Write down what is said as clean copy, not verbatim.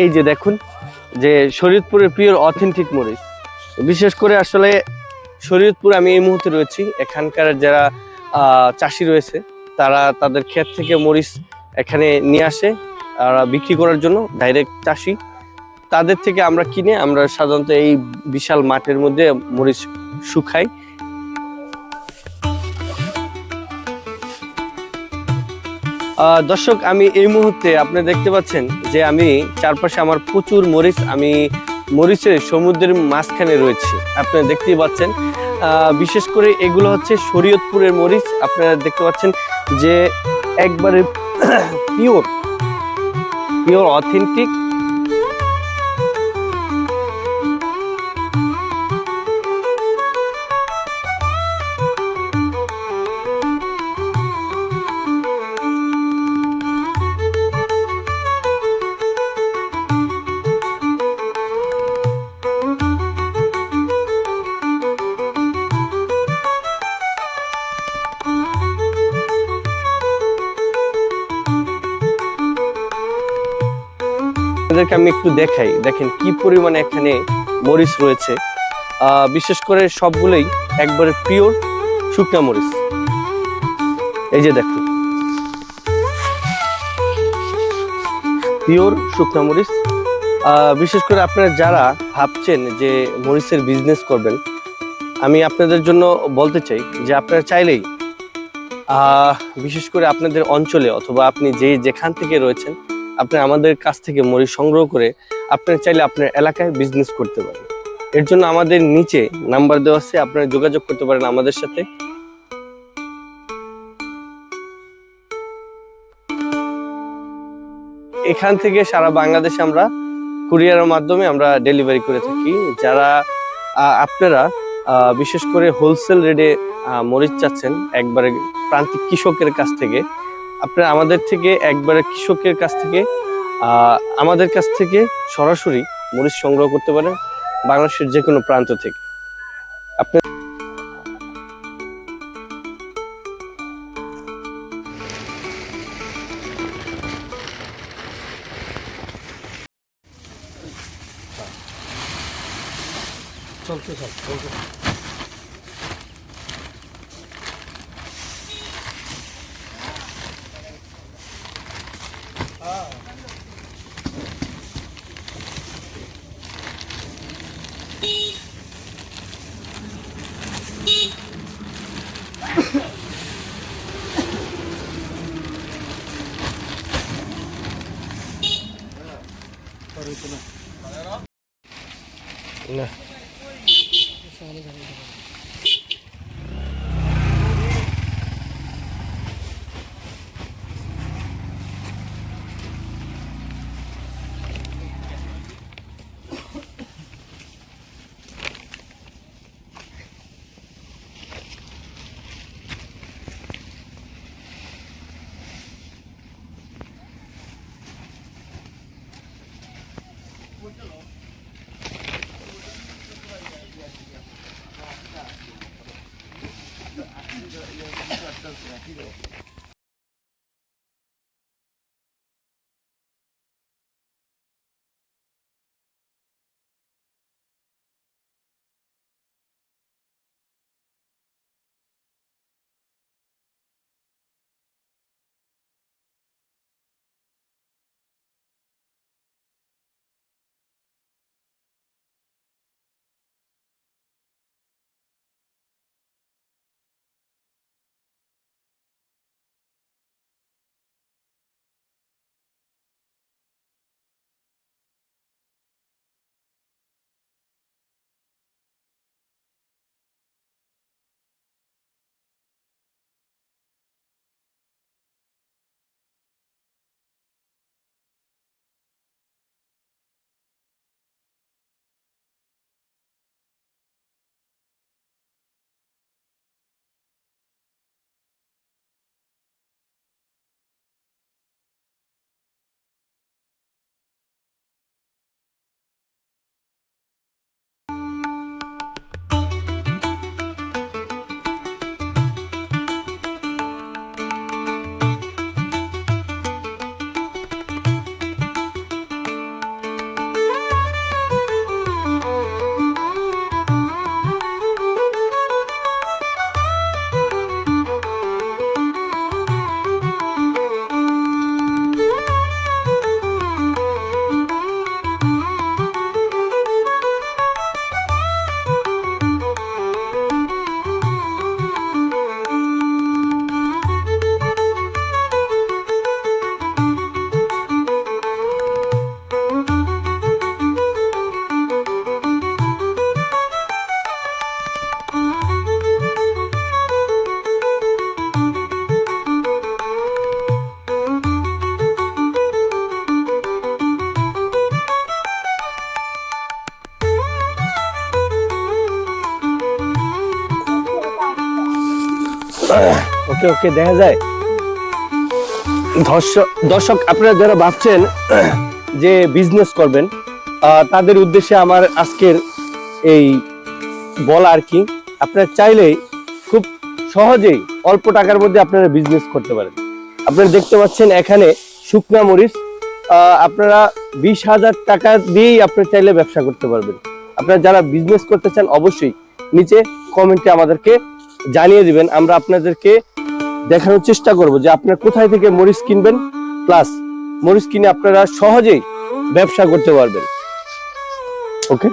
এই যে দেখুন যে শরীয়তপুরের পিওর অথেন্টিক মরিচ। বিশেষ করে আসলে শরীয়তপুর আমি এই মুহূর্তে রয়েছি, এখানকার যারা চাষি রয়েছে তারা তাদের ক্ষেত থেকে মরিচ এখানে নিয়ে আসে আর বিক্রি করার জন্য, ডাইরেক্ট চাষি তাদের থেকে আমরা কিনে আমরা সাধারণত এই বিশাল মাঠের মধ্যে মরিচ শুকাই। দর্শক, আমি এই মুহূর্তে আপনি দেখতে পাচ্ছেন যে আমি চারপাশে আমার প্রচুর মরিচ, আমি মরিচের সমুদ্রের মাঝখানে রয়েছি, আপনারা দেখতেই পাচ্ছেন। বিশেষ করে এগুলো হচ্ছে শরীয়তপুরের মরিচ, আপনারা দেখতে পাচ্ছেন যে একবারে পিওর পিওর অথেন্টিক। আপনাদেরকে আমি একটু দেখাই, দেখেন কি পরিমাণে এখানে মরিচ রয়েছে। বিশেষ করে সবগুলোই একবারে পিওর শুকনা মরিচ। এই যে দেখুন পিওর শুকনা মরিচ। বিশেষ করে আপনারা যারা ভাবছেন যে মরিচের বিজনেস করবেন, আমি আপনাদের জন্য বলতে চাই যে আপনারা চাইলেই বিশেষ করে আপনাদের অঞ্চলে অথবা আপনি যেখান থেকে রয়েছেন, আপনি আমাদের কাছ থেকে মরিচ সংগ্রহ করে আপনারা চাইলে আপনার এলাকায় বিজনেস করতে পারেন। এর জন্য আমাদের নিচে নাম্বার দেওয়া আছে, আপনারা যোগাযোগ করতে পারেন আমাদের সাথে। এখান থেকে সারা বাংলাদেশে আমরা কুরিয়ারের মাধ্যমে আমরা ডেলিভারি করে থাকি। যারা আপনারা বিশেষ করে হোলসেল রেটে মরিচ চাচ্ছেন একবারে প্রান্তিক কৃষকের কাছ থেকে, আপনারা আমাদের থেকে একবারে কৃষকের কাছ থেকে আমাদের কাছ থেকে সরাসরি মরিচ সংগ্রহ করতে পারেন বাংলাদেশের যে কোনো প্রান্ত থেকে। আপনি চলতে চলতে না ওকে ওকে দেখা যায়। দর্শক আপনারা যারা ভাবছেন যে বিজনেস করবেন, তাদের উদ্দেশ্যে আমার আজকের এই বলা আর কি, আপনারা চাইলেই খুব সহজেই অল্প টাকার মধ্যে আপনারা বিজনেস করতে পারেন। আপনারা দেখতে পাচ্ছেন এখানে শুকনা মরিচ, আপনারা 20,000 টাকা দিয়েই আপনারা চাইলে ব্যবসা করতে পারবেন। আপনারা যারা বিজনেস করতে চান অবশ্যই নিচে কমেন্টে আমাদেরকে জানিয়ে দিবেন, আমরা আপনাদেরকে দেখানোর চেষ্টা করব যে আপনারা কোথায় থেকে মরিচ কিনবেন, প্লাস মরিচ কিনে আপনারা সহজেই ব্যবসা করতে পারবেন। ওকে।